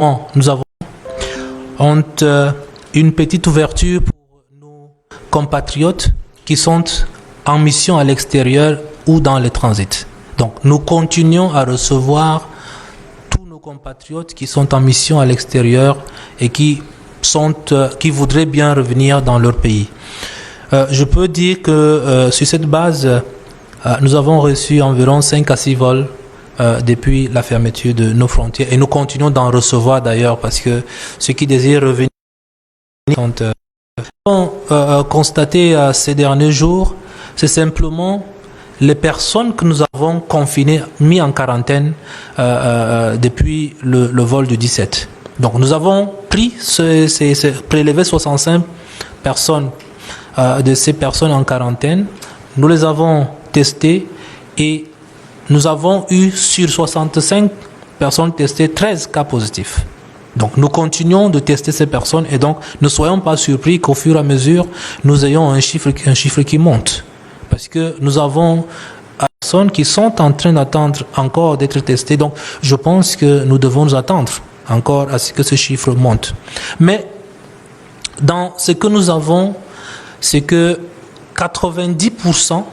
nous avons une petite ouverture pour nos compatriotes qui sont en mission à l'extérieur ou dans le transit. Donc, nous continuons à recevoir tous nos compatriotes qui sont en mission à l'extérieur et qui voudraient bien revenir dans leur pays. Je peux dire que sur cette base, nous avons reçu environ 5 à 6 vols depuis la fermeture de nos frontières et nous continuons d'en recevoir d'ailleurs parce que ceux qui désirent revenir ont constaté ces derniers jours, c'est simplement les personnes que nous avons confinées, mis en quarantaine depuis le vol du 17. Donc nous avons pris prélevé 65 personnes de ces personnes en quarantaine, nous les avons testées et nous avons eu sur 65 personnes testées 13 cas positifs. Donc nous continuons de tester ces personnes et donc ne soyons pas surpris qu'au fur et à mesure nous ayons un chiffre qui monte. Parce que nous avons des personnes qui sont en train d'attendre encore d'être testées. Donc je pense que nous devons nous attendre encore à ce que ce chiffre monte. Mais dans ce que nous avons, c'est que 90%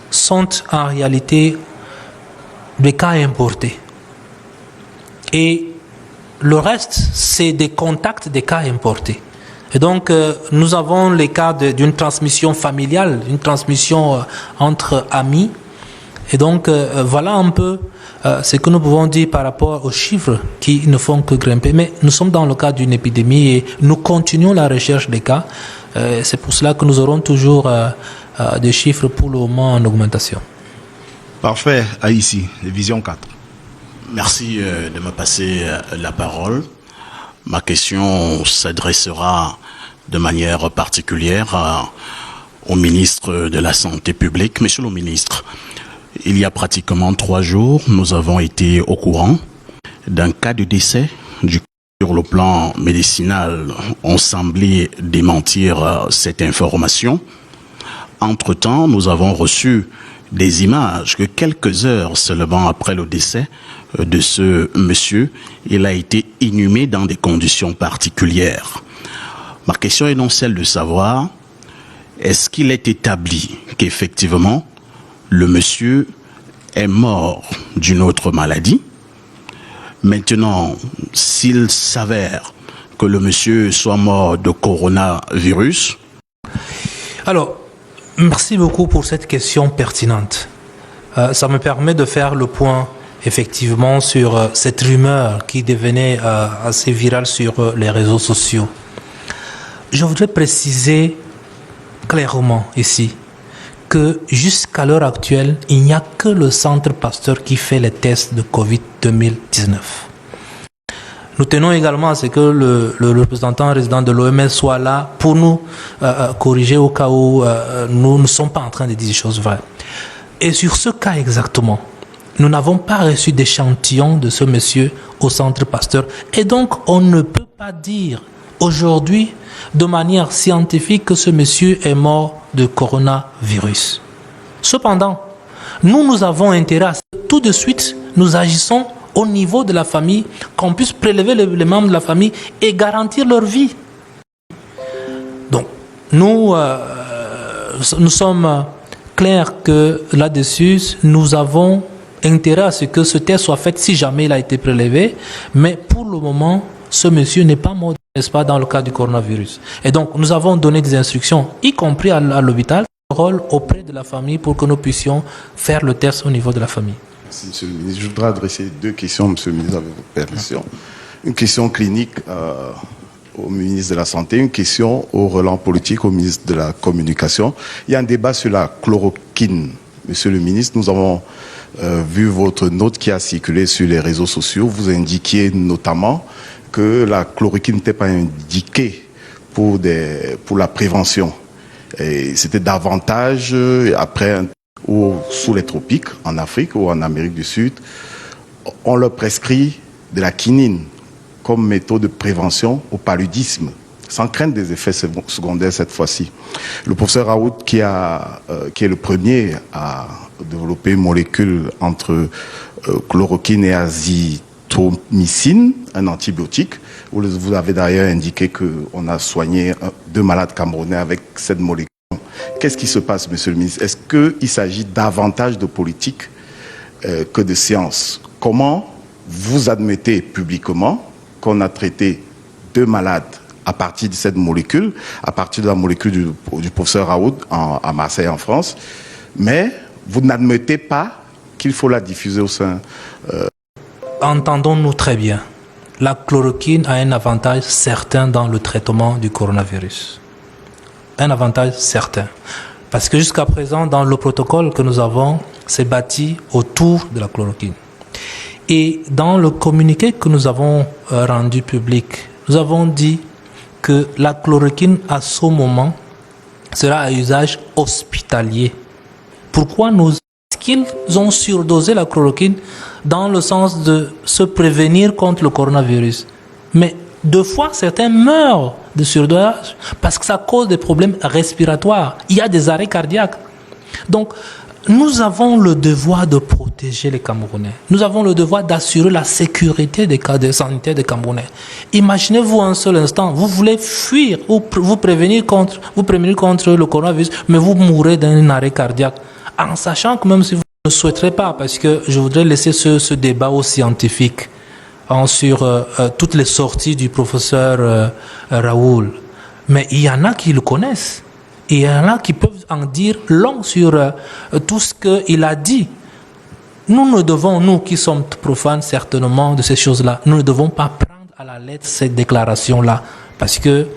sont en réalité des cas importés. Et le reste, c'est des contacts des cas importés. Et donc, nous avons les cas d'une transmission familiale, une transmission entre amis. Et donc, voilà un peu ce que nous pouvons dire par rapport aux chiffres qui ne font que grimper. Mais nous sommes dans le cadre d'une épidémie et nous continuons la recherche des cas. C'est pour cela que nous aurons toujours des chiffres pour le moment en augmentation. Parfait, Aïssi, Vision 4. Merci de me passer la parole. Ma question s'adressera de manière particulière au ministre de la Santé publique. Monsieur le ministre, il y a pratiquement 3 jours, nous avons été au courant d'un cas de décès. Sur le plan médicinal, on semblait démentir cette information. Entre-temps, nous avons reçu des images que quelques heures seulement après le décès de ce monsieur, il a été inhumé dans des conditions particulières. Ma question est donc celle de savoir, est-ce qu'il est établi qu'effectivement le monsieur est mort d'une autre maladie? Maintenant, s'il s'avère que le monsieur soit mort de coronavirus. Alors, merci beaucoup pour cette question pertinente. Ça me permet de faire le point effectivement sur cette rumeur qui devenait assez virale sur les réseaux sociaux. Je voudrais préciser clairement ici que jusqu'à l'heure actuelle, il n'y a que le Centre Pasteur qui fait les tests de Covid 2019. Nous tenons également à ce que le représentant résident de l'OMS soit là pour nous corriger au cas où nous ne sommes pas en train de dire des choses vraies. Et sur ce cas exactement, nous n'avons pas reçu d'échantillon de ce monsieur au Centre Pasteur. Et donc, on ne peut pas dire aujourd'hui de manière scientifique que ce monsieur est mort de coronavirus. Cependant, nous avons intérêt à ce que tout de suite, nous agissons au niveau de la famille, qu'on puisse prélever les membres de la famille et garantir leur vie. Donc, nous sommes clairs que là-dessus, nous avons intérêt à ce que ce test soit fait si jamais il a été prélevé, mais pour le moment, ce monsieur n'est pas mort, n'est-ce pas, dans le cas du coronavirus. Et donc, nous avons donné des instructions, y compris à l'hôpital, rôle auprès de la famille pour que nous puissions faire le test au niveau de la famille. Merci, Monsieur le ministre. Je voudrais adresser 2 questions, Monsieur le ministre, avec votre permission. Une question clinique au ministre de la Santé, une question au relais politique au ministre de la Communication. Il y a un débat sur la chloroquine. Monsieur le ministre, nous avons vu votre note qui a circulé sur les réseaux sociaux. Vous indiquiez notamment que la chloroquine n'était pas indiquée pour la prévention. Et c'était davantage après ou sous les tropiques, en Afrique ou en Amérique du Sud, on leur prescrit de la quinine comme méthode de prévention au paludisme, sans craindre des effets secondaires cette fois-ci. Le professeur Raoult, qui est le premier à développer une molécule entre chloroquine et l'azithromycine, un antibiotique. Vous avez d'ailleurs indiqué qu'on a soigné 2 malades camerounais avec cette molécule. Qu'est-ce qui se passe, monsieur le ministre? Est-ce qu'il s'agit davantage de politique que de science? Comment vous admettez publiquement qu'on a traité 2 malades à partir de cette molécule, à partir de la molécule du professeur Raoult à Marseille, en France, mais vous n'admettez pas qu'il faut la diffuser au sein... Entendons-nous très bien. La chloroquine a un avantage certain dans le traitement du coronavirus. Un avantage certain. Parce que jusqu'à présent, dans le protocole que nous avons, c'est bâti autour de la chloroquine. Et dans le communiqué que nous avons rendu public, nous avons dit que la chloroquine, à ce moment, sera à usage hospitalier. Pourquoi nous... qu'ils ont surdosé la chloroquine dans le sens de se prévenir contre le coronavirus. Mais 2 fois, certains meurent de surdosage parce que ça cause des problèmes respiratoires. Il y a des arrêts cardiaques. Donc, nous avons le devoir de protéger les Camerounais. Nous avons le devoir d'assurer la sécurité des cas de santé des Camerounais. Imaginez-vous un seul instant, vous voulez fuir ou vous prévenir contre le coronavirus, mais vous mourrez d'un arrêt cardiaque. En sachant que même si vous ne souhaiterez pas, parce que je voudrais laisser ce débat aux scientifiques sur toutes les sorties du professeur Raoult. Mais il y en a qui le connaissent. Et il y en a qui peuvent en dire long sur tout ce qu'il a dit. Nous ne devons, nous qui sommes profanes certainement de ces choses-là, nous ne devons pas prendre à la lettre ces déclarations-là. Parce que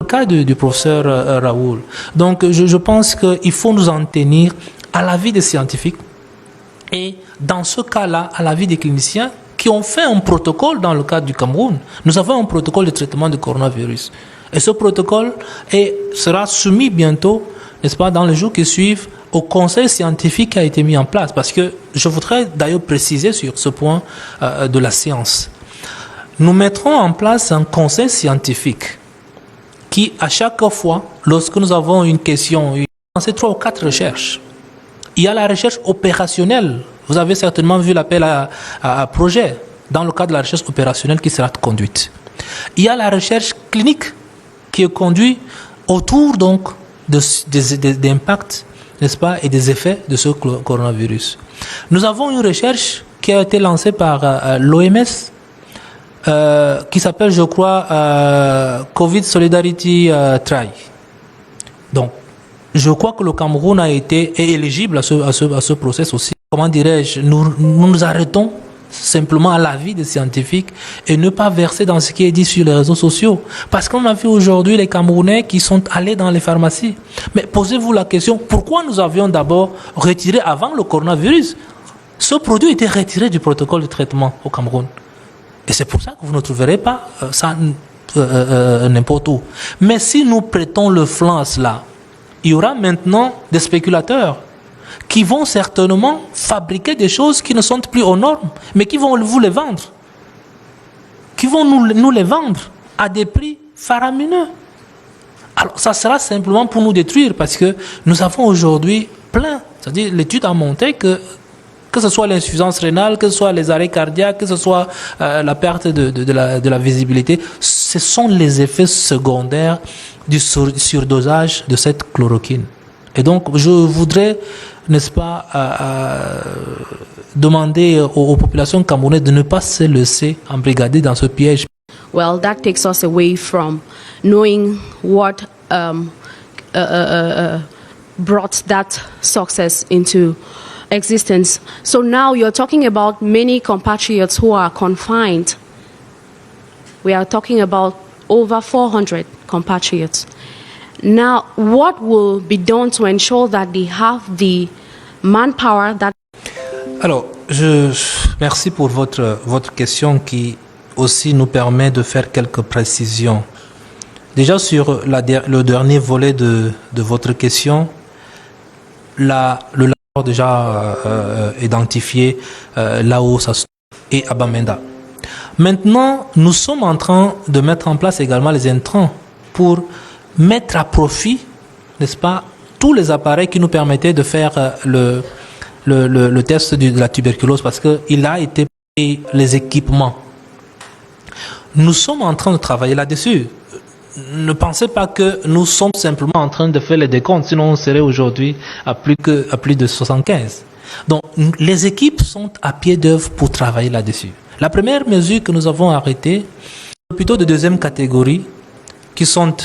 le cas du professeur Raoult. Donc je pense qu'il faut nous en tenir à l'avis des scientifiques et dans ce cas-là, à l'avis des cliniciens qui ont fait un protocole dans le cadre du Cameroun. Nous avons un protocole de traitement du coronavirus. Et ce protocole sera soumis bientôt, n'est-ce pas, dans les jours qui suivent, au conseil scientifique qui a été mis en place. Parce que je voudrais d'ailleurs préciser sur ce point de la science. Nous mettrons en place un conseil scientifique qui, à chaque fois, lorsque nous avons une question, dans ces 3 ou 4 recherches, il y a la recherche opérationnelle. Vous avez certainement vu l'appel à projet dans le cadre de la recherche opérationnelle qui sera conduite. Il y a la recherche clinique qui est conduite autour donc des impacts, n'est-ce pas, et des effets de ce coronavirus. Nous avons une recherche qui a été lancée par l'OMS, qui s'appelle, je crois, Covid Solidarity Try. Donc, je crois que le Cameroun est éligible à ce process aussi. Comment dirais-je, nous nous arrêtons simplement à l'avis des scientifiques et ne pas verser dans ce qui est dit sur les réseaux sociaux. Parce qu'on a vu aujourd'hui les Camerounais qui sont allés dans les pharmacies. Mais posez-vous la question, pourquoi nous avions d'abord retiré avant le coronavirus? Ce produit était retiré du protocole de traitement au Cameroun. Et c'est pour ça que vous ne trouverez pas ça n'importe où. Mais si nous prêtons le flanc à cela, il y aura maintenant des spéculateurs qui vont certainement fabriquer des choses qui ne sont plus aux normes, mais qui vont vous les vendre. Qui vont nous les vendre à des prix faramineux. Alors, ça sera simplement pour nous détruire, parce que nous avons aujourd'hui plein, c'est-à-dire l'étude a montré que ce soit l'insuffisance rénale, que ce soit les arrêts cardiaques, que ce soit la perte de la visibilité, ce sont les effets secondaires du surdosage de cette chloroquine. Et donc, je voudrais, n'est-ce pas, demander aux populations camerounaises de ne pas se laisser embrigader dans ce piège. Well, that takes us away from knowing what brought that success into existence. So now you're talking about many compatriots who are confined. We are talking about over 400 compatriots. Now, what will be done to ensure that they have the manpower that... Alors, merci pour votre question qui aussi nous permet de faire quelques précisions. Déjà sur le dernier volet de votre question, le laboratoire déjà identifié là où ça se trouve et à Bamenda. Maintenant, nous sommes en train de mettre en place également les intrants pour mettre à profit, n'est-ce pas, tous les appareils qui nous permettaient de faire le test de la tuberculose, parce qu'il a été et les équipements. Nous sommes en train de travailler là-dessus. Ne pensez pas que nous sommes simplement en train de faire les décomptes, sinon on serait aujourd'hui à plus de 75. Donc, les équipes sont à pied d'œuvre pour travailler là-dessus. La première mesure que nous avons arrêtée, plutôt de deuxième catégorie, qui sont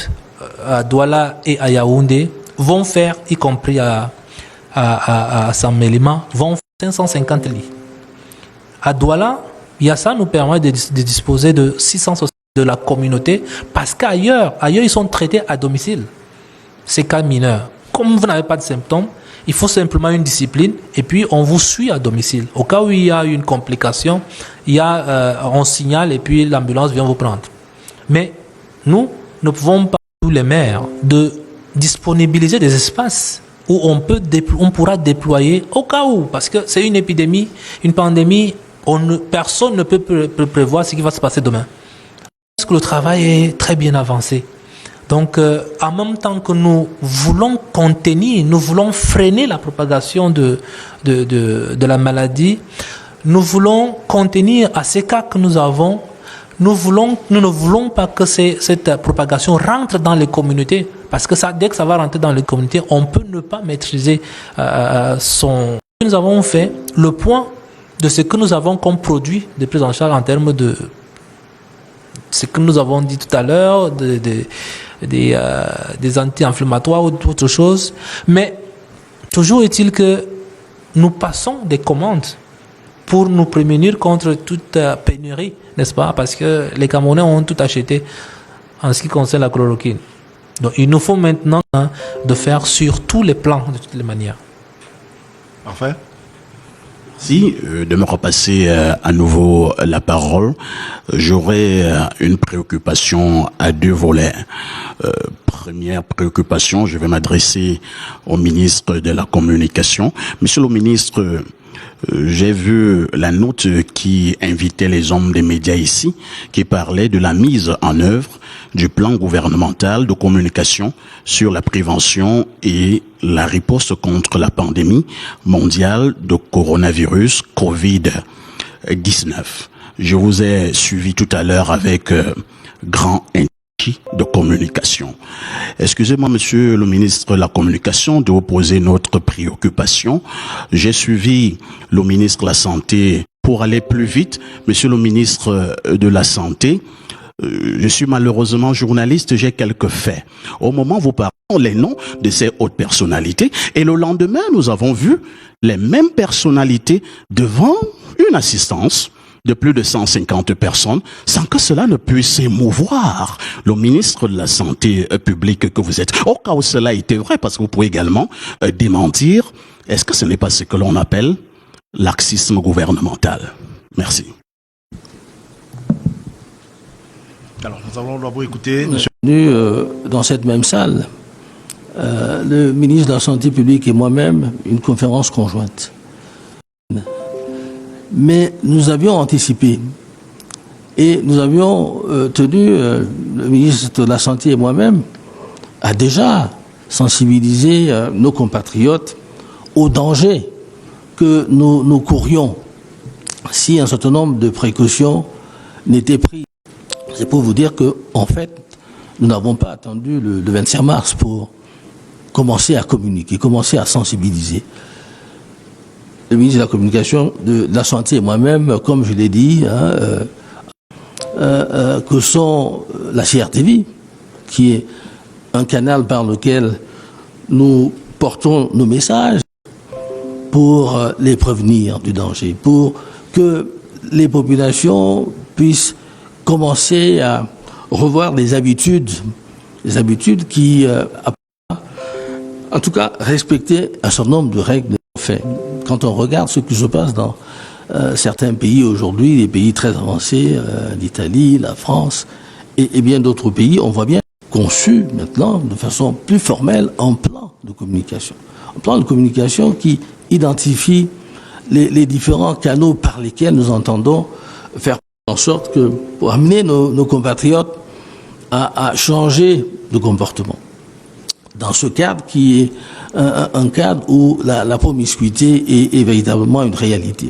à Douala et à Yaoundé, vont faire, y compris à Saint-Mélima, vont faire 550 lits. À Douala, Yassa nous permet de disposer de 660 de la communauté, parce qu'ailleurs, ils sont traités à domicile. Ces cas mineurs. Comme vous n'avez pas de symptômes, il faut simplement une discipline et puis on vous suit à domicile. Au cas où il y a une complication, on signale et puis l'ambulance vient vous prendre. Mais nous ne pouvons pas, tous les maires, de disponibiliser des espaces où on pourra déployer au cas où, parce que c'est une épidémie, une pandémie, personne ne peut prévoir ce qui va se passer demain. Parce que le travail est très bien avancé. Donc, en même temps que nous voulons contenir, nous voulons freiner la propagation de la maladie, nous voulons contenir à ces cas que nous avons, nous ne voulons pas que cette propagation rentre dans les communautés, parce que dès que ça va rentrer dans les communautés, on peut ne pas maîtriser Nous avons fait le point de ce que nous avons comme produit de prise en charge en termes de ce que nous avons dit tout à l'heure, des anti-inflammatoires ou d'autres choses. Mais toujours est-il que nous passons des commandes pour nous prémunir contre toute pénurie, n'est-ce pas? Parce que les Camerounais ont tout acheté en ce qui concerne la chloroquine. Donc il nous faut maintenant de faire sur tous les plans, de toutes les manières. Parfait. Si, de me repasser à nouveau la parole, j'aurais une préoccupation à deux volets. Première préoccupation, je vais m'adresser au ministre de la Communication. Monsieur le ministre, j'ai vu la note qui invitait les hommes des médias ici, qui parlait de la mise en œuvre du plan gouvernemental de communication sur la prévention et la riposte contre la pandémie mondiale de coronavirus Covid-19. Je vous ai suivi tout à l'heure avec grand intérêt de communication. Excusez-moi, monsieur le ministre de la Communication, de vous poser notre préoccupation. J'ai suivi le ministre de la Santé pour aller plus vite. Monsieur le ministre de la Santé, je suis malheureusement journaliste, j'ai quelques faits. Au moment où vous parlez les noms de ces hautes personnalités, et le lendemain, nous avons vu les mêmes personnalités devant une assistance de plus de 150 personnes, sans que cela ne puisse émouvoir le ministre de la Santé publique que vous êtes. Au cas où cela était vrai, parce que vous pouvez également démentir, est-ce que ce n'est pas ce que l'on appelle laxisme gouvernemental? Merci. Alors, nous allons d'abord écouter monsieur. Dans cette même salle, le ministre de la Santé publique et moi-même, une conférence conjointe. Mais nous avions anticipé et nous avions tenu, le ministre de la Santé et moi-même, à déjà sensibiliser nos compatriotes au danger que nous courions si un certain nombre de précautions n'étaient prises. C'est pour vous dire que, en fait, nous n'avons pas attendu le 25 mars pour commencer à communiquer, commencer à sensibiliser. Le ministre de la Communication, de la Santé et moi-même, comme je l'ai dit, que sont la CRTV, qui est un canal par lequel nous portons nos messages pour les prévenir du danger, pour que les populations puissent commencer à revoir des habitudes qui, en tout cas, respecter un certain nombre de règles de fait. Quand on regarde ce qui se passe dans certains pays aujourd'hui, des pays très avancés, l'Italie, la France et bien d'autres pays, on voit bien conçu maintenant de façon plus formelle un plan de communication. Un plan de communication qui identifie les différents canaux par lesquels nous entendons faire en sorte que, pour amener nos compatriotes à changer de comportement. Dans ce cadre qui est un cadre où la promiscuité est véritablement une réalité.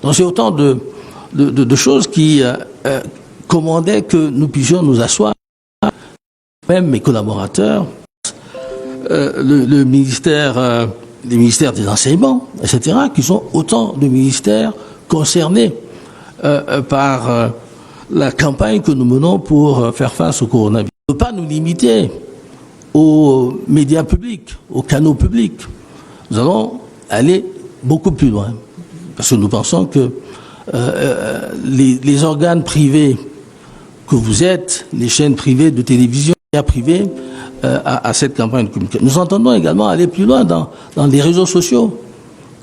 Donc c'est autant de de choses qui commandaient que nous puissions nous asseoir, même mes collaborateurs, le ministère, les ministères des enseignements, etc., qui sont autant de ministères concernés par la campagne que nous menons pour faire face au coronavirus. On ne peut pas nous limiter aux médias publics, aux canaux publics. Nous allons aller beaucoup plus loin, parce que nous pensons que les organes privés que vous êtes, les chaînes privées de télévision, les médias privés, à cette campagne de communication. Nous entendons également aller plus loin dans les réseaux sociaux,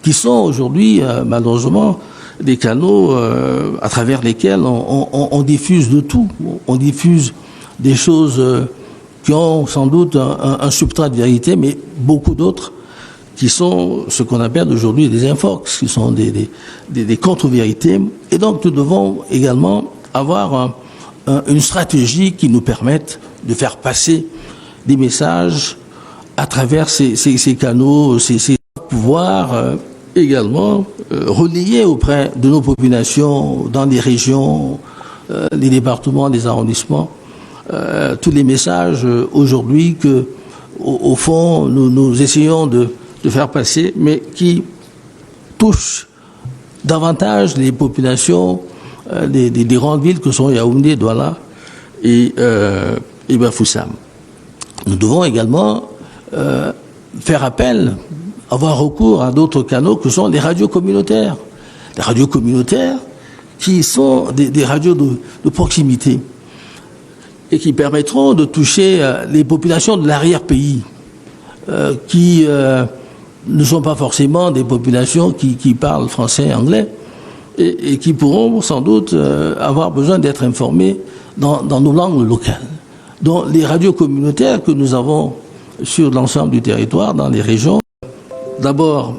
qui sont aujourd'hui, malheureusement, des canaux à travers lesquels on diffuse de tout. On diffuse des choses qui ont sans doute un substrat de vérité, mais beaucoup d'autres qui sont ce qu'on appelle aujourd'hui des infox, qui sont des contre-vérités. Et donc nous devons également avoir une stratégie qui nous permette de faire passer des messages à travers ces canaux, ces pouvoirs également relayer auprès de nos populations dans les régions, les départements, les arrondissements, tous les messages aujourd'hui que, au fond, nous essayons de faire passer, mais qui touchent davantage les populations des grandes villes que sont Yaoundé, Douala et Bafoussam. Nous devons également faire appel, avoir recours à d'autres canaux que sont les radios communautaires. Les radios communautaires qui sont des radios de proximité et qui permettront de toucher les populations de l'arrière-pays qui ne sont pas forcément des populations qui parlent français et anglais et qui pourront sans doute avoir besoin d'être informées dans nos langues locales. Donc les radios communautaires que nous avons sur l'ensemble du territoire, dans les régions, d'abord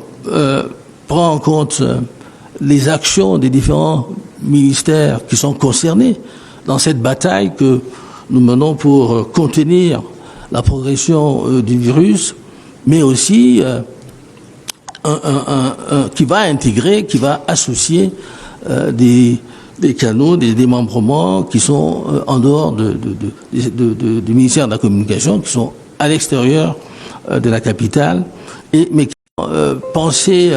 prend en compte les actions des différents ministères qui sont concernés dans cette bataille que nous menons pour contenir la progression du virus, mais aussi qui va intégrer, qui va associer des canaux, des démembrements qui sont en dehors du ministère de la Communication, qui sont à l'extérieur de la capitale, mais qui penser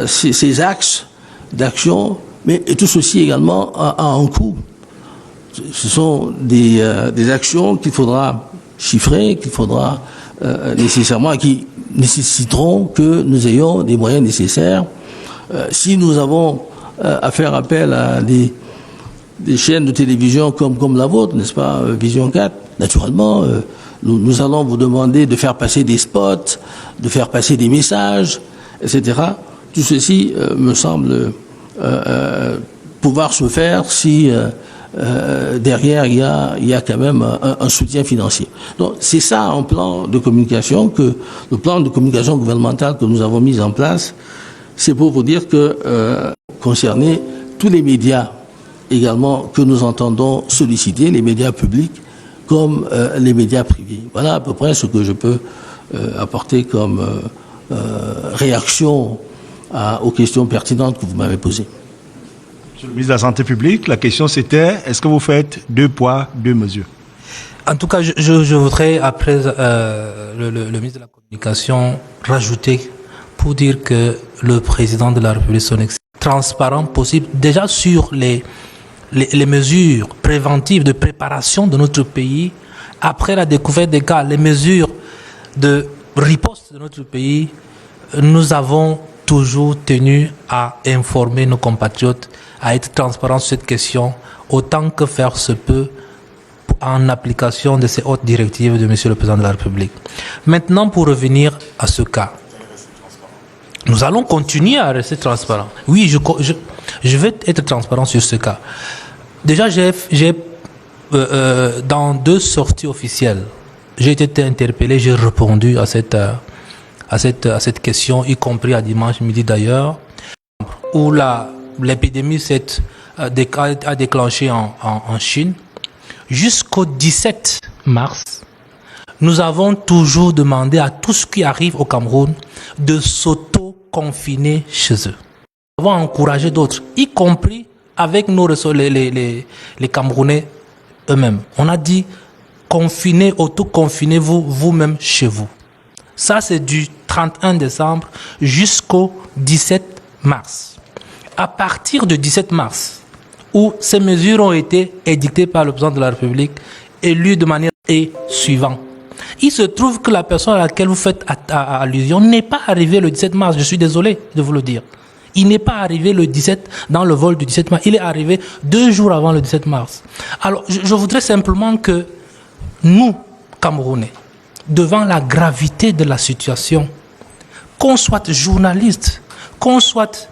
ces axes d'action, mais tout ceci également a un coût. Ce sont des actions qu'il faudra chiffrer, qu'il faudra nécessairement, qui nécessiteront que nous ayons des moyens nécessaires. Si nous avons à faire appel à des chaînes de télévision comme la vôtre, n'est-ce pas, Vision 4, naturellement, nous allons vous demander de faire passer des spots, de faire passer des messages, etc. Tout ceci me semble pouvoir se faire si derrière il y a quand même un soutien financier. Donc c'est ça un plan de communication le plan de communication gouvernemental que nous avons mis en place, c'est pour vous dire que concerner tous les médias également que nous entendons solliciter, les médias publics comme les médias privés. Voilà à peu près ce que je peux apporter comme réaction aux questions pertinentes que vous m'avez posées. Monsieur le ministre de la Santé publique, la question c'était, est-ce que vous faites 2 poids, 2 mesures? En tout cas, je voudrais, après le ministre de la Communication, rajouter pour dire que le président de la République, son excellence, transparent possible, déjà sur les mesures préventives de préparation de notre pays, après la découverte des cas, les mesures de riposte de notre pays, nous avons toujours tenu à informer nos compatriotes, à être transparents sur cette question, autant que faire se peut en application de ces hautes directives de Monsieur le Président de la République. Maintenant, pour revenir à ce cas, nous allons continuer à rester transparents. Oui, je vais être transparent sur ce cas. Déjà, j'ai dans 2 sorties officielles, j'ai été interpellé, j'ai répondu à cette question, y compris à dimanche midi d'ailleurs, où l'épidémie a déclenché en Chine. Jusqu'au 17 mars, nous avons toujours demandé à tous ceux qui arrivent au Cameroun de s'auto-confiner chez eux. Nous avons encouragé d'autres, y compris avec les Camerounais eux-mêmes. On a dit confinez, auto-confinez-vous vous-même chez vous. Ça, c'est du 31 décembre jusqu'au 17 mars. À partir du 17 mars, où ces mesures ont été édictées par le président de la République, élu de manière suivante. Il se trouve que la personne à laquelle vous faites allusion n'est pas arrivée le 17 mars. Je suis désolé de vous le dire. Il n'est pas arrivé le 17 dans le vol du 17 mars. Il est arrivé 2 jours avant le 17 mars. Alors, je voudrais simplement que nous, Camerounais, devant la gravité de la situation, qu'on soit journaliste, qu'on soit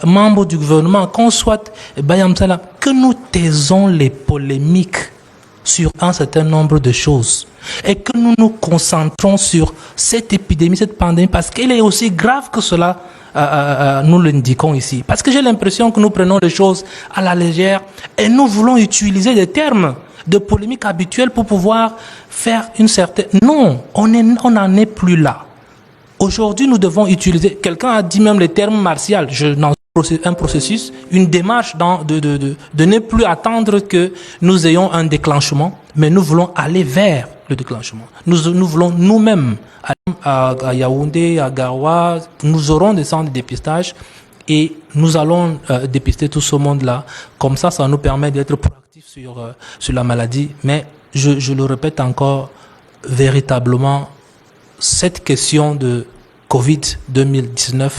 membre du gouvernement, qu'on soit Bayamsala, que nous taisons les polémiques sur un certain nombre de choses et que nous nous concentrons sur cette épidémie, cette pandémie, parce qu'elle est aussi grave que cela, nous l'indiquons ici. Parce que j'ai l'impression que nous prenons les choses à la légère et nous voulons utiliser des termes de polémique habituels pour pouvoir faire une certaine... Non, on n'en est plus là. Aujourd'hui, nous devons utiliser... Quelqu'un a dit même le terme martial. Un processus, une démarche de ne plus attendre que nous ayons un déclenchement, mais nous voulons aller vers le déclenchement. Nous voulons nous-mêmes, à Yaoundé, à Garoua, nous aurons des centres de dépistage et nous allons dépister tout ce monde-là. Comme ça nous permet d'être proactifs sur la maladie. Mais je le répète encore, véritablement, cette question de Covid-2019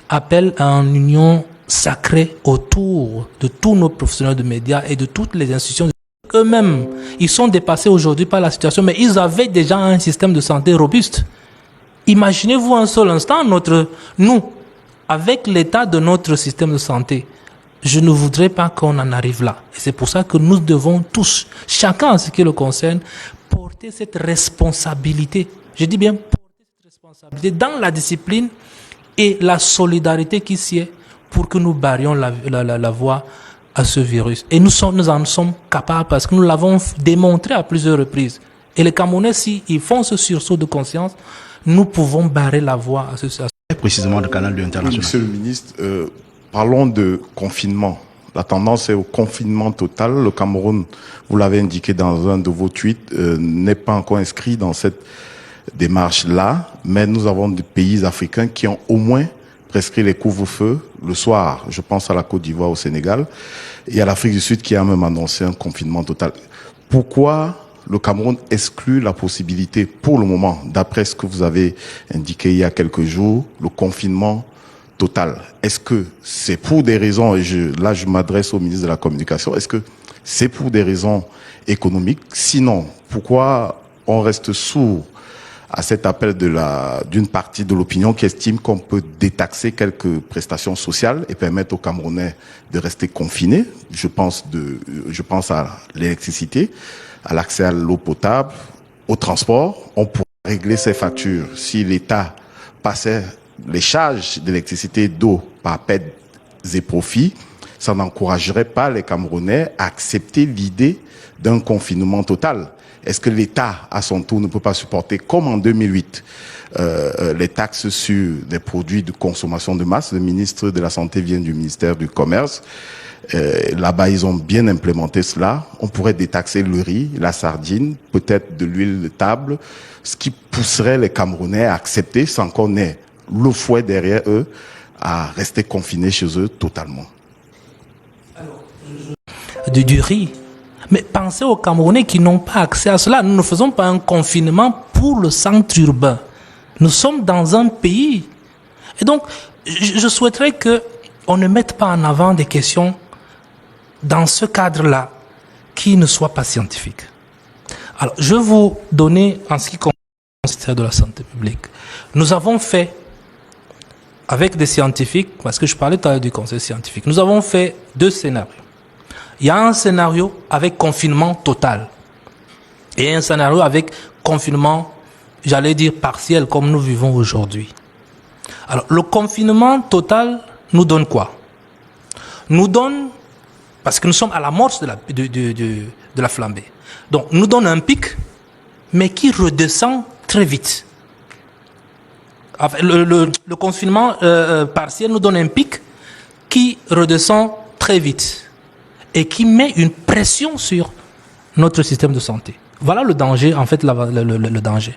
appelle à une union sacrée autour de tous nos professionnels de médias et de toutes les institutions. Eux-mêmes, ils sont dépassés aujourd'hui par la situation, mais ils avaient déjà un système de santé robuste. Imaginez-vous un seul instant, nous, avec l'état de notre système de santé, je ne voudrais pas qu'on en arrive là. Et c'est pour ça que nous devons tous, chacun en ce qui le concerne, porter cette responsabilité. Je dis bien porter cette responsabilité dans la discipline et la solidarité qui s'y est pour que nous barrions la voie à ce virus. Et nous en sommes capables parce que nous l'avons démontré à plusieurs reprises. Et les Camerounais, s'ils font ce sursaut de conscience, nous pouvons barrer la voie à ce précisément de Canal 2 International. Monsieur le ministre, parlons de confinement. La tendance est au confinement total. Le Cameroun, vous l'avez indiqué dans un de vos tweets, n'est pas encore inscrit dans cette démarche-là, mais nous avons des pays africains qui ont au moins prescrit les couvre-feux le soir. Je pense à la Côte d'Ivoire, au Sénégal, et à l'Afrique du Sud qui a même annoncé un confinement total. Pourquoi le Cameroun exclut la possibilité, pour le moment, d'après ce que vous avez indiqué il y a quelques jours, le confinement total? Est-ce que c'est pour des raisons, et là je m'adresse au ministre de la Communication, est-ce que c'est pour des raisons économiques? Sinon, pourquoi on reste sourd à cet appel d'une partie de l'opinion qui estime qu'on peut détaxer quelques prestations sociales et permettre aux Camerounais de rester confinés? Je pense à l'électricité, à l'accès à l'eau potable, au transport. On pourrait régler ces factures si l'État passait les charges d'électricité et d'eau par pertes et profits. Ça n'encouragerait pas les Camerounais à accepter l'idée d'un confinement total. Est-ce que l'État, à son tour, ne peut pas supporter, comme en 2008, les taxes sur des produits de consommation de masse? Le ministre de la Santé vient du ministère du Commerce. Là-bas, ils ont bien implémenté cela. On pourrait détaxer le riz, la sardine, peut-être de l'huile de table, ce qui pousserait les Camerounais à accepter, sans qu'on ait le fouet derrière eux, à rester confinés chez eux totalement. Du riz. Mais pensez aux Camerounais qui n'ont pas accès à cela. Nous ne faisons pas un confinement pour le centre urbain. Nous sommes dans un pays. Et donc, je souhaiterais qu'on ne mette pas en avant des questions dans ce cadre-là qui ne soient pas scientifiques. Alors, je vais vous donner, en ce qui concerne le ministère de la Santé publique, nous avons fait, avec des scientifiques, parce que je parlais tout à l'heure du conseil scientifique, nous avons fait 2 scénarios. Il y a un scénario avec confinement total et un scénario avec confinement, j'allais dire partiel, comme nous vivons aujourd'hui. Alors, le confinement total nous donne quoi? Nous donne, parce que nous sommes à l'amorce de la flambée, donc nous donne un pic, mais qui redescend très vite. Enfin, le confinement partiel nous donne un pic qui redescend très vite et qui met une pression sur notre système de santé. Voilà le danger, en fait, le danger.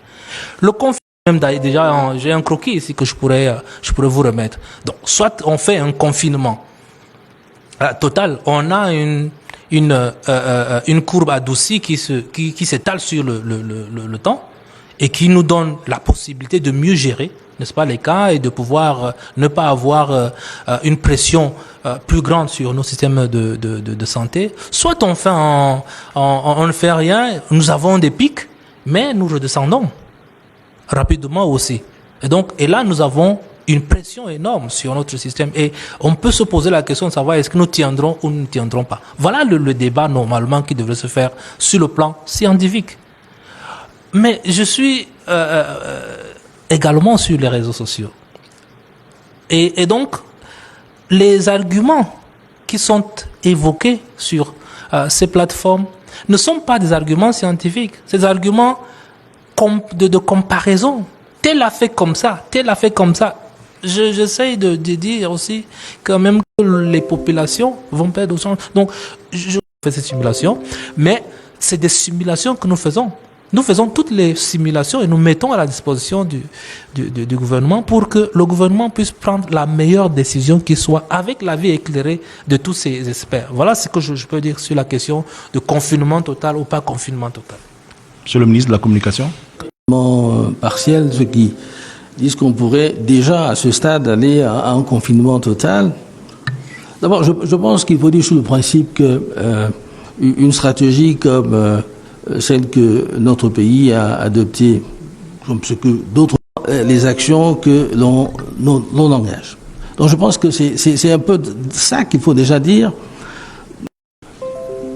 Le confinement, même déjà, j'ai un croquis ici que je pourrais vous remettre. Donc, soit on fait un confinement total, on a une courbe adoucie qui s'étale sur le temps et qui nous donne la possibilité de mieux gérer, n'est-ce pas, les cas et de pouvoir ne pas avoir une pression plus grande sur nos systèmes de santé. Soit on ne fait rien, nous avons des pics, mais nous redescendons rapidement aussi. Et là, nous avons une pression énorme sur notre système. Et on peut se poser la question de savoir est-ce que nous tiendrons ou nous ne tiendrons pas. Voilà le débat normalement qui devrait se faire sur le plan scientifique. Mais je suis également sur les réseaux sociaux. Et donc, les arguments qui sont évoqués sur ces plateformes ne sont pas des arguments scientifiques. C'est des arguments de comparaison. Tel a fait comme ça, tel a fait comme ça. J'essaie de dire aussi quand même que les populations vont perdre au change. Donc, je fais ces simulations, mais c'est des simulations que nous faisons. Nous faisons toutes les simulations et nous mettons à la disposition du gouvernement pour que le gouvernement puisse prendre la meilleure décision qui soit avec l'avis éclairé de tous ces experts. Voilà ce que je peux dire sur la question de confinement total ou pas confinement total. Monsieur le ministre de la Communication. Partiel, ceux qui disent qu'on pourrait déjà à ce stade aller à un confinement total. D'abord, je pense qu'il faut dire sous le principe que une stratégie comme celle que notre pays a adoptée, comme ce que d'autres, les actions que l'on engage. Donc je pense que c'est un peu ça qu'il faut déjà dire,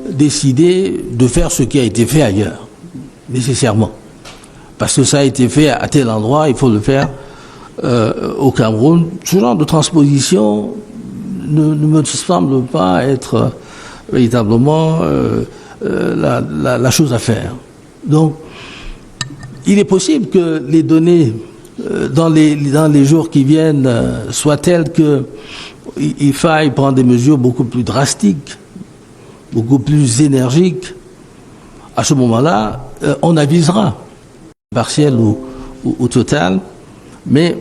décider de faire ce qui a été fait ailleurs, nécessairement. Parce que ça a été fait à tel endroit, il faut le faire au Cameroun. Ce genre de transposition ne me semble pas être véritablement la chose à faire. Donc, il est possible que les données dans les jours qui viennent soient telles qu'il faille prendre des mesures beaucoup plus drastiques, beaucoup plus énergiques. À ce moment-là, on avisera, partiel ou total, mais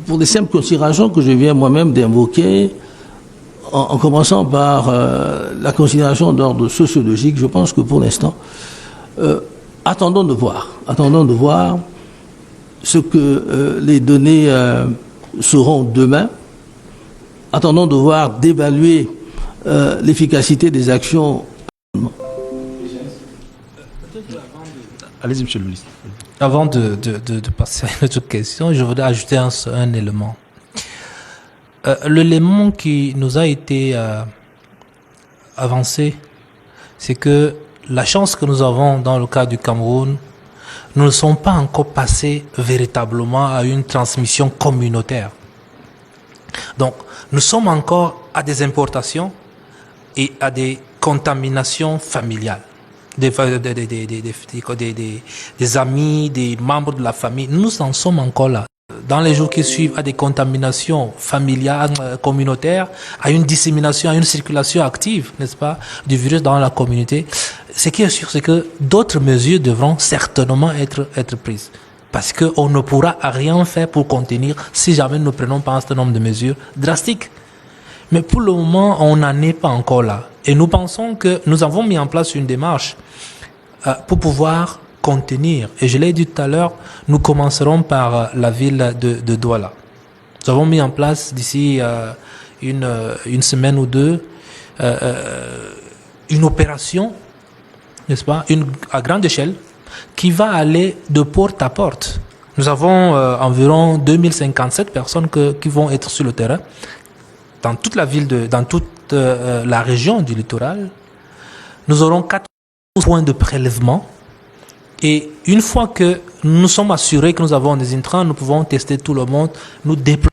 pour les simples considérations que je viens moi-même d'invoquer, en commençant par la considération d'ordre sociologique, je pense que pour l'instant, attendons de voir ce que les données seront demain, attendons de voir, d'évaluer l'efficacité des actions. Allez-y, monsieur le ministre. Avant de passer à une autre question, je voudrais ajouter un élément. L'élément qui nous a été avancé, c'est que la chance que nous avons dans le cas du Cameroun, nous ne sommes pas encore passés véritablement à une transmission communautaire. Donc, nous sommes encore à des importations et à des contaminations familiales. Des amis, des membres de la famille, nous en sommes encore là. Dans les jours qui suivent, à des contaminations familiales, communautaires, à une dissémination, à une circulation active, n'est-ce pas, du virus dans la communauté. Ce qui est sûr, c'est que d'autres mesures devront certainement être prises. Parce qu'on ne pourra rien faire pour contenir si jamais nous ne prenons pas un certain nombre de mesures drastiques. Mais pour le moment, on n'en est pas encore là. Et nous pensons que nous avons mis en place une démarche pour pouvoir contenir. Et je l'ai dit tout à l'heure, nous commencerons par la ville de Douala. Nous avons mis en place d'ici une semaine ou deux une opération, n'est-ce pas, à grande échelle, qui va aller de porte à porte. Nous avons environ 2057 personnes qui vont être sur le terrain, dans toute la ville, dans toute la région du littoral. Nous aurons 4 points de prélèvement. Et une fois que nous sommes assurés que nous avons des intrants, nous pouvons tester tout le monde, nous déployer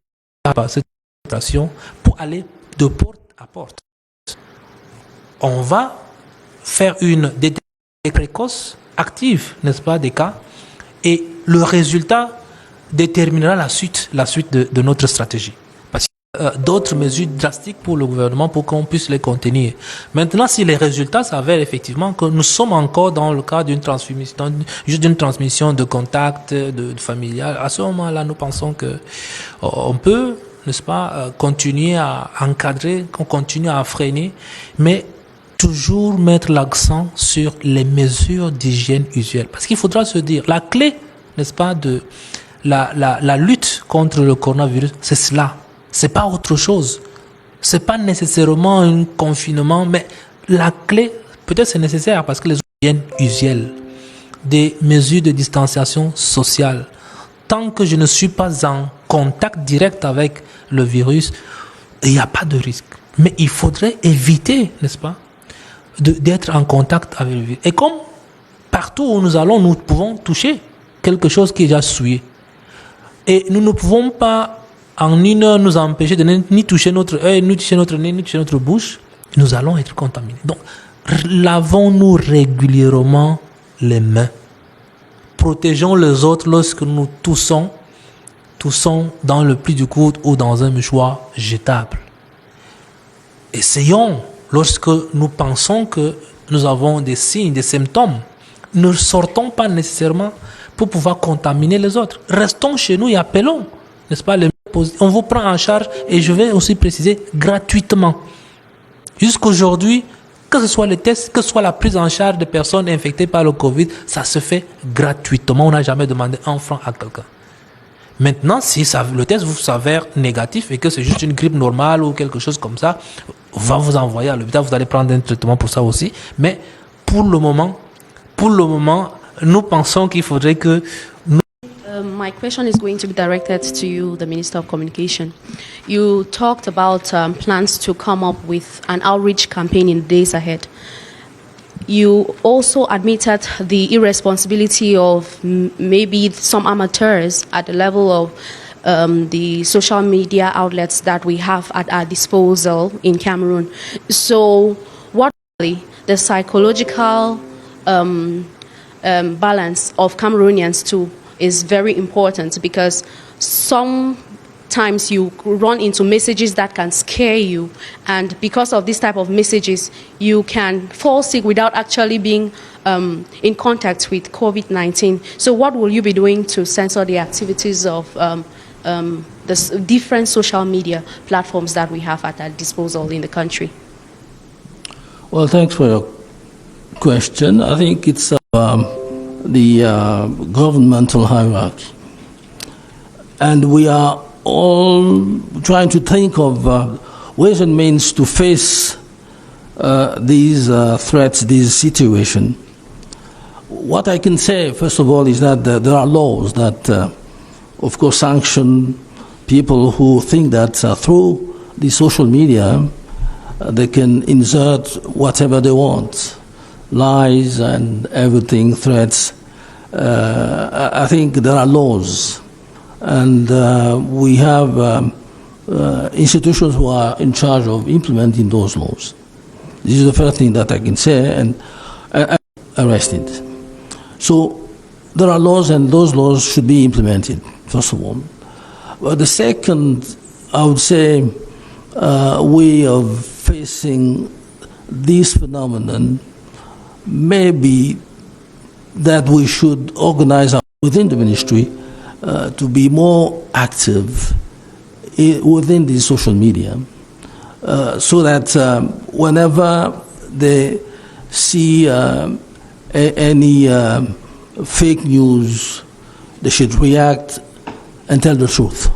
cette opération pour aller de porte à porte. On va faire une détection précoce, active, n'est-ce pas, des cas, et le résultat déterminera la suite de notre stratégie. d'autres mesures drastiques pour le gouvernement pour qu'on puisse les contenir. Maintenant, si les résultats s'avèrent effectivement que nous sommes encore dans le cas d'une transmission, juste d'une transmission de contact, de familial, à ce moment-là, nous pensons que on peut, n'est-ce pas, continuer à encadrer, qu'on continue à freiner, mais toujours mettre l'accent sur les mesures d'hygiène usuelle. Parce qu'il faudra se dire, la clé, n'est-ce pas, de la lutte contre le coronavirus, c'est cela. C'est pas autre chose. C'est pas nécessairement un confinement, mais la clé, peut-être c'est nécessaire parce que les hygiènes usuelles, des mesures de distanciation sociale. Tant que je ne suis pas en contact direct avec le virus, il n'y a pas de risque. Mais il faudrait éviter, n'est-ce pas, d'être en contact avec le virus. Et comme partout où nous allons, nous pouvons toucher quelque chose qui est déjà souillé. Et nous ne pouvons pas en une heure nous empêcher de ni toucher notre œil, ni toucher notre nez, ni toucher notre bouche, nous allons être contaminés. Donc, lavons-nous régulièrement les mains. Protégeons les autres lorsque nous toussons dans le pli du coude ou dans un mouchoir jetable. Essayons, lorsque nous pensons que nous avons des signes, des symptômes, ne sortons pas nécessairement pour pouvoir contaminer les autres. Restons chez nous et appelons, n'est-ce pas, on vous prend en charge, et je vais aussi préciser, gratuitement. Jusqu'aujourd'hui, que ce soit les tests, que ce soit la prise en charge des personnes infectées par le Covid, ça se fait gratuitement. On n'a jamais demandé un franc à quelqu'un. Maintenant, si le test vous s'avère négatif et que c'est juste une grippe normale ou quelque chose comme ça, on va vous envoyer à l'hôpital, vous allez prendre un traitement pour ça aussi. Mais pour le moment, nous pensons qu'il faudrait que my question is going to be directed to you, the Minister of Communication. You talked about plans to come up with an outreach campaign in the days ahead. You also admitted the irresponsibility of maybe some amateurs at the level of the social media outlets that we have at our disposal in Cameroon. So what really the psychological balance of Cameroonians too is very important, because sometimes you run into messages that can scare you, and because of this type of messages, you can fall sick without actually being in contact with COVID-19. So what will you be doing to censor the activities of the different social media platforms that we have at our disposal in the country? Well, thanks for your question. I think it's the governmental hierarchy. And we are all trying to think of ways and means to face these threats, this situation. What I can say, first of all, is that there are laws that, of course, sanction people who think that through the social media they can insert whatever they want. Lies and everything, threats. I think there are laws, and we have institutions who are in charge of implementing those laws. This is the first thing that I can say, and I'm arrested. So there are laws, and those laws should be implemented, first of all. But the second, I would say, way of facing this phenomenon maybe that we should organize within the ministry to be more active within the social media, so that whenever they see any fake news, they should react and tell the truth.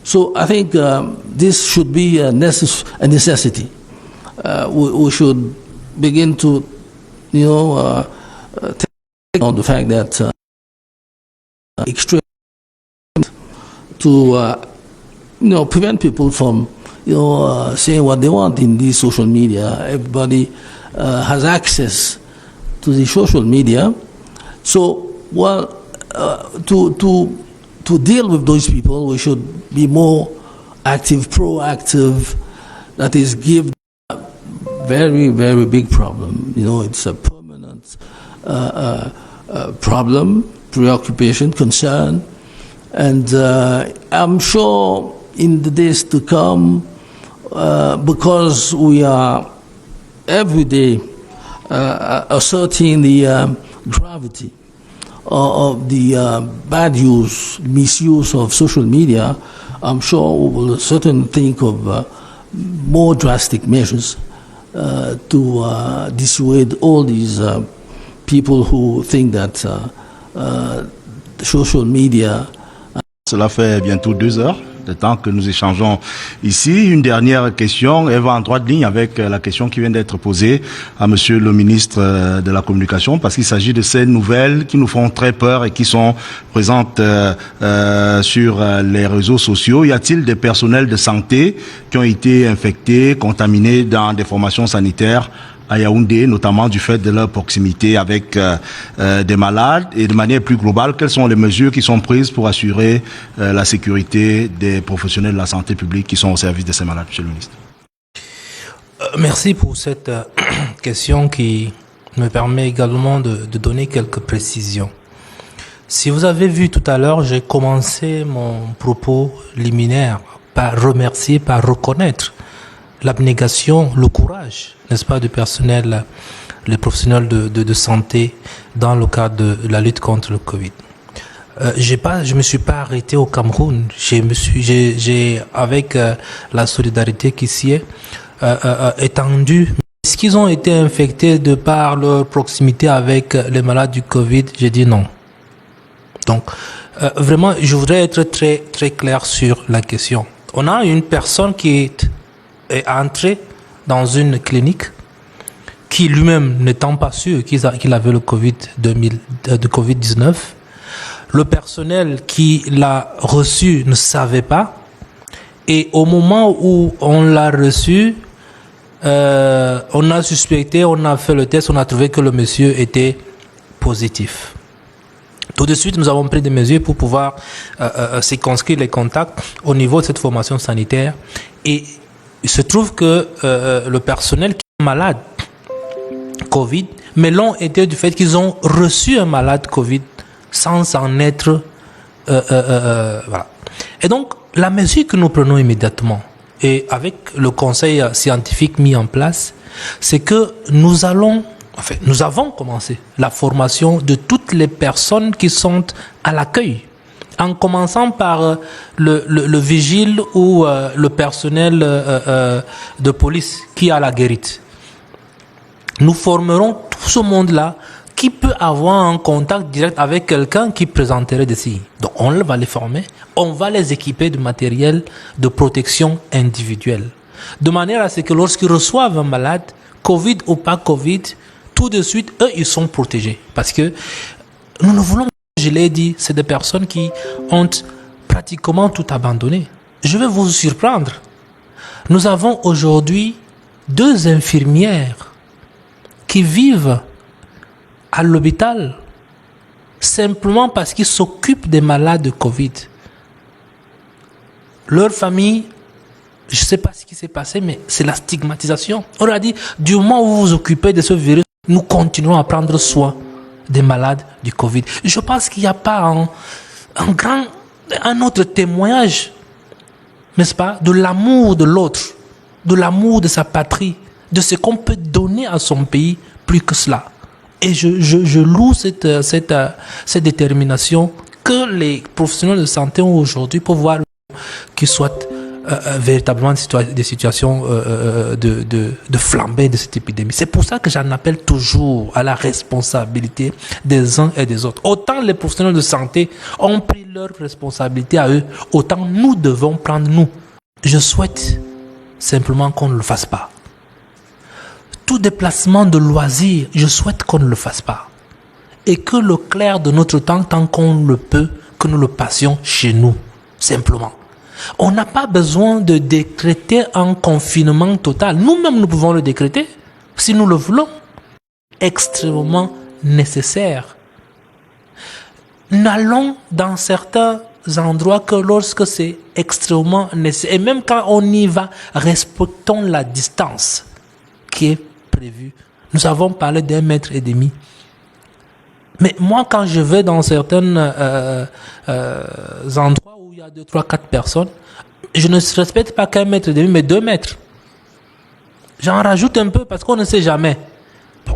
So I think this should be a necessity. We should begin to take on the fact that extreme to prevent people from saying what they want in these social media. Everybody has access to the social media, so to deal with those people, we should be more active, proactive. That is, give very, very big problem. It's a permanent problem, preoccupation, concern, and I'm sure in the days to come, because we are every day asserting the gravity of the bad use, misuse of social media, I'm sure we will certainly think of more drastic measures to dissuade all these people who think that social media. Cela fait bientôt 2 heures de temps que nous échangeons ici. Une dernière question, elle va en droite ligne avec la question qui vient d'être posée à Monsieur le ministre de la Communication, parce qu'il s'agit de ces nouvelles qui nous font très peur et qui sont présentes sur les réseaux sociaux. Y a-t-il des personnels de santé qui ont été infectés, contaminés dans des formations sanitaires à Yaoundé, notamment du fait de leur proximité avec des malades, et de manière plus globale, quelles sont les mesures qui sont prises pour assurer la sécurité des professionnels de la santé publique qui sont au service de ces malades, Monsieur le ministre? Merci pour cette question qui me permet également de donner quelques précisions. Si vous avez vu tout à l'heure, j'ai commencé mon propos liminaire par remercier, par reconnaître l'abnégation, le courage, n'est-ce pas, du personnel, les professionnels de santé dans le cadre de la lutte contre le Covid. Je me suis pas arrêté au Cameroun. J'ai avec la solidarité qui s'y est étendue. Est-ce qu'ils ont été infectés de par leur proximité avec les malades du Covid? J'ai dit non. Donc, vraiment, je voudrais être très très clair sur la question. On a une personne qui est entré dans une clinique qui lui-même n'étant pas sûr qu'il avait le Covid-19. Le personnel qui l'a reçu ne savait pas. Et au moment où on l'a reçu, on a suspecté, on a fait le test, on a trouvé que le monsieur était positif. Tout de suite, nous avons pris des mesures pour pouvoir circonscrire les contacts au niveau de cette formation sanitaire. Et il se trouve que le personnel qui est malade Covid, mais l'ont été du fait qu'ils ont reçu un malade Covid sans en être... voilà. Et donc, la mesure que nous prenons immédiatement, et avec le conseil scientifique mis en place, c'est que nous avons commencé la formation de toutes les personnes qui sont à l'accueil, en commençant par le vigile ou le personnel de police qui a la guérite. Nous formerons tout ce monde-là qui peut avoir un contact direct avec quelqu'un qui présenterait des signes. Donc on va les former, on va les équiper de matériel de protection individuelle, de manière à ce que lorsqu'ils reçoivent un malade, Covid ou pas Covid, tout de suite, eux, ils sont protégés. Parce que nous ne voulons pas, je l'ai dit, c'est des personnes qui ont pratiquement tout abandonné. Je vais vous surprendre. Nous avons aujourd'hui 2 infirmières qui vivent à l'hôpital simplement parce qu'ils s'occupent des malades de Covid. Leur famille, je ne sais pas ce qui s'est passé, mais c'est la stigmatisation. On leur a dit, du moment où vous vous occupez de ce virus, nous continuons à prendre soin des malades du Covid. Je pense qu'il n'y a pas un autre témoignage, n'est-ce pas, de l'amour de l'autre, de l'amour de sa patrie, de ce qu'on peut donner à son pays plus que cela. Et je loue cette détermination que les professionnels de santé ont aujourd'hui pour voir qu'ils soient véritablement des situations de flambée de cette épidémie. C'est pour ça que j'en appelle toujours à la responsabilité des uns et des autres. Autant les professionnels de santé ont pris leur responsabilité à eux, autant nous devons prendre nous. Je souhaite simplement qu'on ne le fasse pas. Tout déplacement de loisirs, je souhaite qu'on ne le fasse pas. Et que le clair de notre temps, tant qu'on le peut, que nous le passions chez nous, simplement. On n'a pas besoin de décréter un confinement total. Nous-mêmes, nous pouvons le décréter, si nous le voulons. Extrêmement nécessaire. N'allons dans certains endroits que lorsque c'est extrêmement nécessaire. Et même quand on y va, respectons la distance qui est prévue. Nous avons parlé d'1,5 mètre. Mais moi, quand je vais dans certains endroits où il y a 2, 3, 4 personnes, je ne respecte pas qu'1,5 mètre, mais 2 mètres. J'en rajoute un peu parce qu'on ne sait jamais.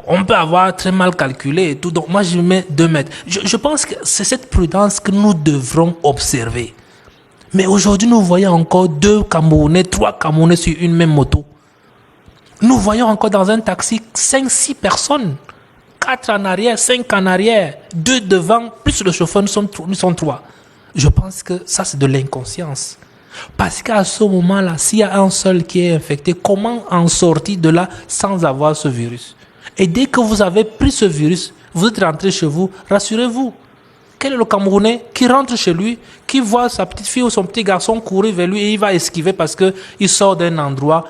On peut avoir très mal calculé et tout. Donc moi, je mets 2 mètres. Je pense que c'est cette prudence que nous devrons observer. Mais aujourd'hui, nous voyons encore 2 Camerounais, 3 Camerounais sur une même moto. Nous voyons encore dans un taxi 5-6 personnes. 4 en arrière, 5 en arrière, 2 devant, plus le chauffeur, nous sommes 3. Je pense que ça, c'est de l'inconscience. Parce qu'à ce moment-là, s'il y a un seul qui est infecté, comment en sortir de là sans avoir ce virus? Et dès que vous avez pris ce virus, vous êtes rentré chez vous, rassurez-vous. Quel est le Camerounais qui rentre chez lui, qui voit sa petite fille ou son petit garçon courir vers lui et il va esquiver parce qu'il sort d'un endroit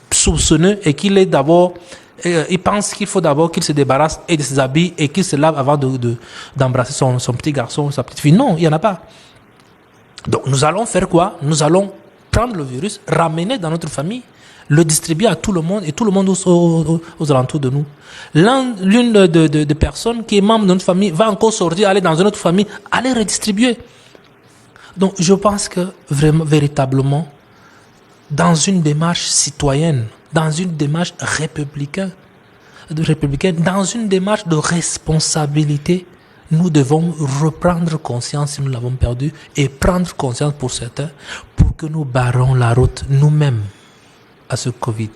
soupçonneux et qu'il est d'abord... il pense qu'il faut d'abord qu'il se débarrasse et de ses habits et qu'il se lave avant d'embrasser son petit garçon ou sa petite fille. Non, il n'y en a pas. Donc nous allons faire quoi? Nous allons prendre le virus, ramener dans notre famille, le distribuer à tout le monde et tout le monde aux alentours de nous. L'une de personnes qui est membre de notre famille va encore sortir, aller dans une autre famille, aller redistribuer. Donc je pense que vraiment, véritablement, dans une démarche citoyenne, dans une démarche républicaine, dans une démarche de responsabilité, nous devons reprendre conscience si nous l'avons perdu et prendre conscience pour certains pour que nous barrons la route nous-mêmes à ce Covid.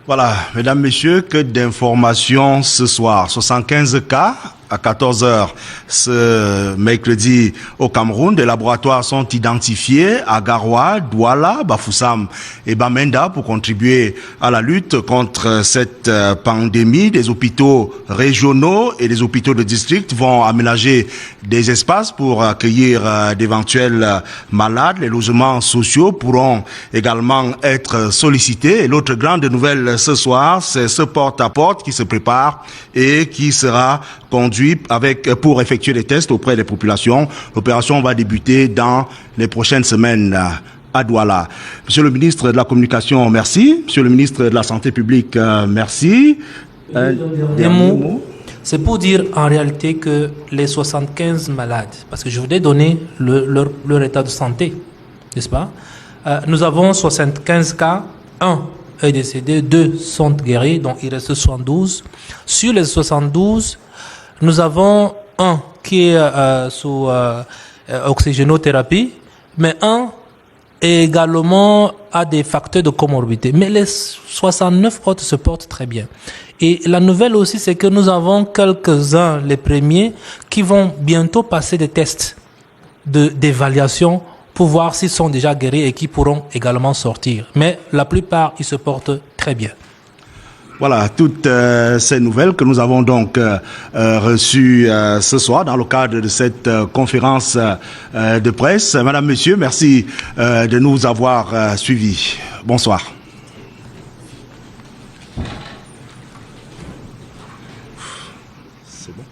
Voilà, mesdames, messieurs, que d'informations ce soir. 75 cas à 14h ce mercredi au Cameroun. Des laboratoires sont identifiés à Garoua, Douala, Bafoussam et Bamenda pour contribuer à la lutte contre cette pandémie. Des hôpitaux régionaux et des hôpitaux de district vont aménager des espaces pour accueillir d'éventuels malades. Les logements sociaux pourront également être sollicités. Et l'autre grande nouvelle ce soir, c'est ce porte-à-porte qui se prépare et qui sera conduit pour effectuer des tests auprès des populations. L'opération va débuter dans les prochaines semaines à Douala. Monsieur le ministre de la Communication, merci. Monsieur le ministre de la Santé publique, merci. C'est pour dire en réalité que les 75 malades, parce que je voudrais donner leur état de santé, n'est-ce pas? Nous avons 75 cas, 1 est décédé, 2 sont guéris, donc il reste 72. Sur les 72, nous avons un qui est sous oxygénothérapie, mais un est également a des facteurs de comorbidité. Mais les 69 autres se portent très bien. Et la nouvelle aussi, c'est que nous avons quelques-uns, les premiers, qui vont bientôt passer des tests d'évaluation pour voir s'ils sont déjà guéris et qui pourront également sortir. Mais la plupart, ils se portent très bien. Voilà, toutes ces nouvelles que nous avons donc reçues ce soir dans le cadre de cette conférence de presse. Madame, Monsieur, merci de nous avoir suivis. Bonsoir. C'est bon.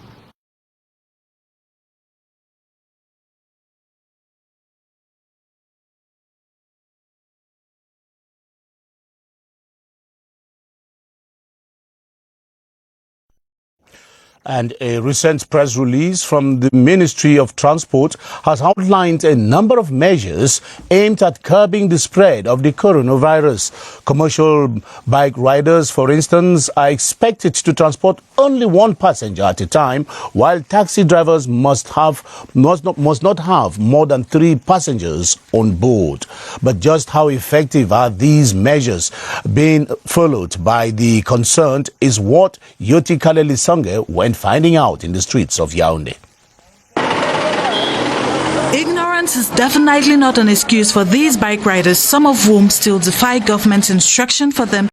And a recent press release from the Ministry of Transport has outlined a number of measures aimed at curbing the spread of the coronavirus. Commercial bike riders, for instance, are expected to transport only 1 passenger at a time, while taxi drivers must not have more than 3 passengers on board. But just how effective are these measures being followed by the concerned is what Yoti Kaleli Sange went finding out in the streets of Yaoundé. Ignorance is definitely not an excuse for these bike riders, some of whom still defy government's instruction for them